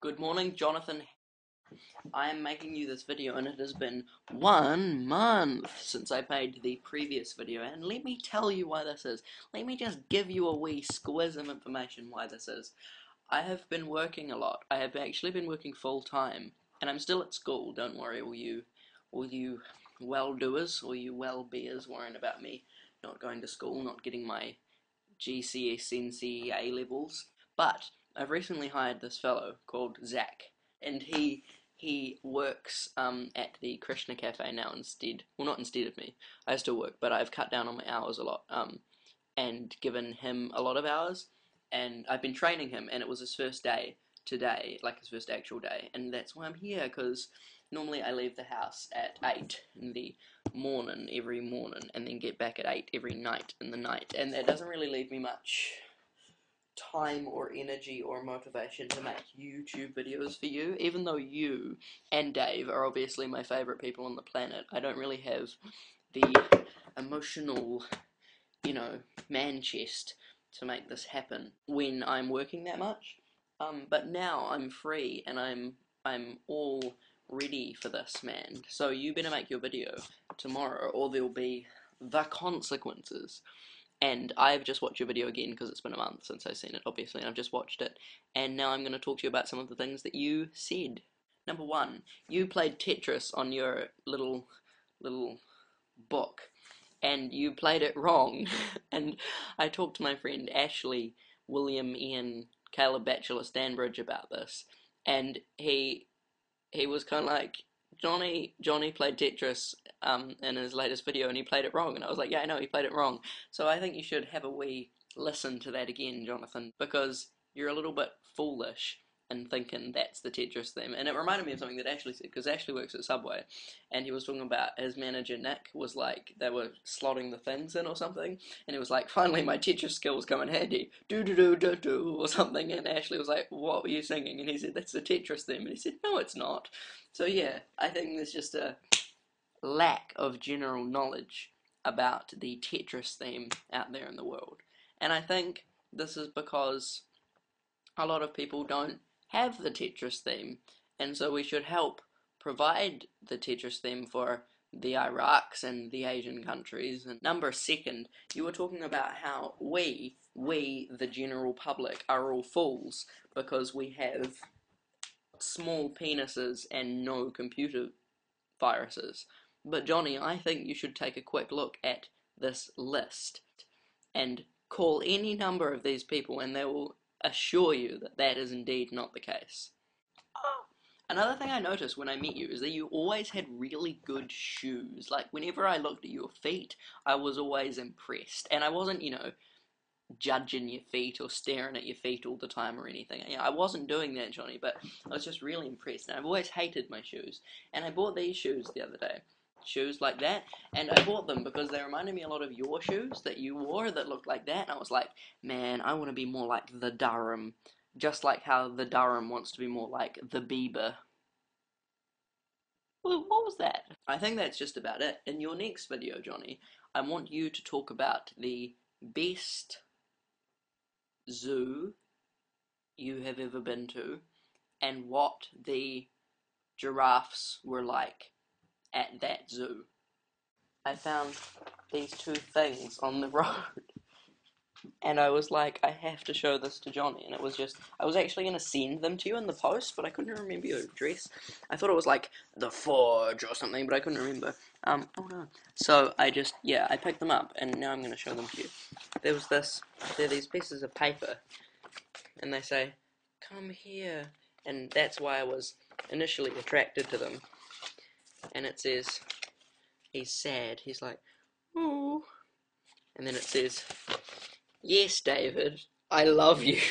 Good morning, Jonathan. I am making you this video and it has been 1 month since I made the previous video, and let me tell you why this is. Let me just give you a wee squiz of information why this is. I have been working a lot. I have actually been working full time, and I'm still at school. Don't worry, all you well-doers, all you well-beers worrying about me not going to school, not getting my GCS NCEA levels. But I've recently hired this fellow called Zach, and he works at the Krishna Cafe now instead. Well, not instead of me. I still work, but I've cut down on my hours a lot and given him a lot of hours. And I've been training him, and it was his first day today, like his first actual day, and that's why I'm here, because normally I leave the house at 8 in the morning, every morning, and then get back at 8 every night in the night, and that doesn't really leave me much time or energy or motivation to make YouTube videos for you. Even though you and Dave are obviously my favourite people on the planet, I don't really have the emotional, man chest to make this happen when I'm working that much. But now I'm free and I'm all ready for this, man. So you better make your video tomorrow, or there'll be the consequences. And I've just watched your video again because it's been a month since I've seen it, obviously, and I've just watched it. And now I'm going to talk to you about some of the things that you said. Number one, you played Tetris on your little book, and you played it wrong. And I talked to my friend Ashley, William, Ian, Caleb Batchelor Stanbridge about this, and he was kind of like, Johnny played Tetris in his latest video and he played it wrong, and I was like, yeah, I know, he played it wrong. So I think you should have a wee listen to that again, Jonathan, because you're a little bit foolish in thinking that's the Tetris theme. And it reminded me of something that Ashley said, because Ashley works at Subway, and he was talking about his manager Nick was like, they were slotting the things in or something, and he was like, finally my Tetris skills come in handy, do do do do do or something, and Ashley was like, what were you singing? And he said, that's the Tetris theme, and he said, no, it's not. So yeah, I think there's just a lack of general knowledge about the Tetris theme out there in the world. And I think this is because a lot of people don't have the Tetris theme, and so we should help provide the Tetris theme for the Iraqs and the Asian countries. And number second, you were talking about how we, the general public, are all fools because we have small penises and no computer viruses. But Johnny, I think you should take a quick look at this list and call any number of these people, and they will assure you that that is indeed not the case. Another thing I noticed when I met you is that you always had really good shoes. Like, whenever I looked at your feet, I was always impressed. And I wasn't, judging your feet or staring at your feet all the time or anything. I wasn't doing that, Johnny, but I was just really impressed. And I've always hated my shoes. And I bought these shoes the other day. Shoes like that, and I bought them because they reminded me a lot of your shoes that you wore that looked like that, and I was like, man, I want to be more like the Durham, just like how the Durham wants to be more like the Bieber. Well, what was that? I think that's just about it. In your next video, Johnny, I want you to talk about the best zoo you have ever been to, and what the giraffes were like at that zoo. I found these two things on the road, and I was like, I have to show this to Johnny, and it was just, I was actually going to send them to you in the post, but I couldn't remember your address. I thought it was like the Forge or something, but I couldn't remember. Oh no. So I just, yeah, I picked them up, and now I'm going to show them to you. There was this, there are these pieces of paper, and they say, come here, and that's why I was initially attracted to them. And it says, he's sad, he's like, ooh, and then it says, yes, David, I love you.